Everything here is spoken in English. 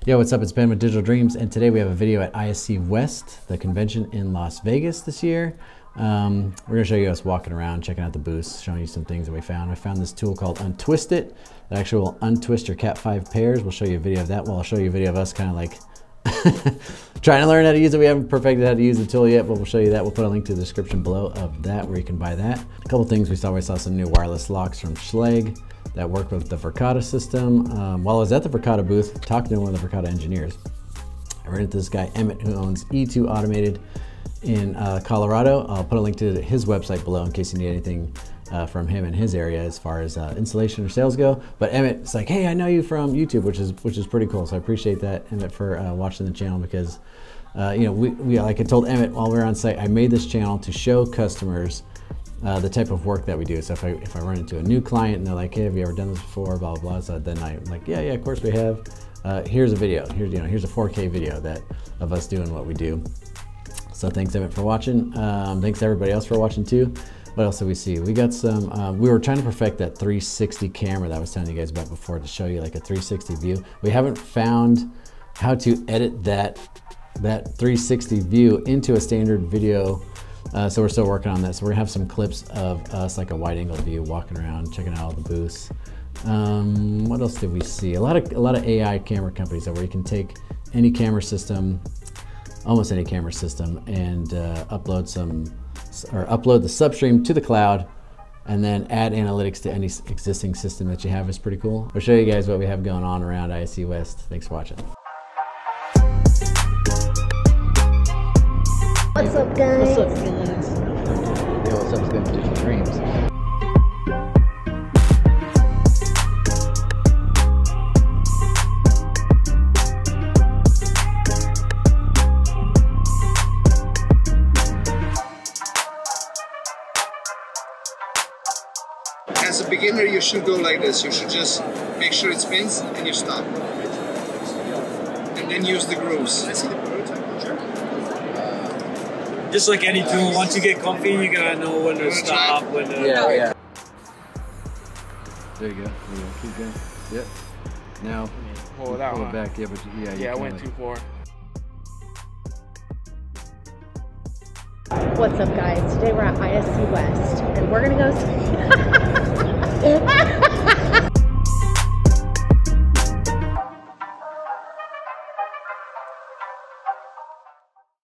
Yo, what's up? It's Ben with Digital Dreams, and today we have a video at ISC West, the convention in Las Vegas this year. We're gonna show you us walking around, checking out the booths, showing you some things that we found. I found this tool called Untwisted that actually will untwist your Cat 5 pairs. We'll show you a video of that. Well, I'll show you a video of us kind of like trying to learn how to use it. We haven't perfected how to use the tool yet, but we'll show you that. We'll put a link to the description below of that where you can buy that. A couple things we saw some new wireless locks from Schlage that work with the Verkada system. While I was at the Verkada booth, talking to one of the Verkada engineers, I ran into this guy, Emmet, who owns E2 Automated in Colorado. I'll put a link to his website below in case you need anything from him in his area as far as installation or sales go. But Emmet's like, hey, I know you from YouTube, which is pretty cool. So I appreciate that, Emmet, for watching the channel because, you know, we like I told Emmet while we were on site, I made this channel to show customers the type of work that we do. So if I run into a new client and they're like, hey, have you ever done this before, blah, blah, blah. So then I'm like, yeah, of course we have. Here's a video. Here's a 4K video of us doing what we do. So thanks, Emmet, for watching. Thanks to everybody else for watching too. What else did we see? We got some, we were trying to perfect that 360 camera that I was telling you guys about before to show you like a 360 view. We haven't found how to edit that 360 view into a standard video. So we're still working on that. So we're gonna have some clips of us, like a wide angle view, walking around, checking out all the booths. What else did we see? A lot of AI camera companies where you can take any camera system, almost any camera system, and upload the substream to the cloud, and then add analytics to any existing system that you have. Is pretty cool. I'll show you guys what we have going on around ISC West. Thanks for watching. What's up, guys? What's up, guys? Yo, what's up? It's good Digital Dreams. As a beginner, you should go like this. You should just make sure it spins and you stop. And then use the grooves. Can I see the prototype? Sure. Just like any tool, once you get comfy, you gotta know when to stop, when to... Yeah. There you go. Keep going. Yep. Now, pull it out, pull it back. Yeah, but yeah, I went too far. What's up, guys? Today we're at ISC West, and we're gonna go see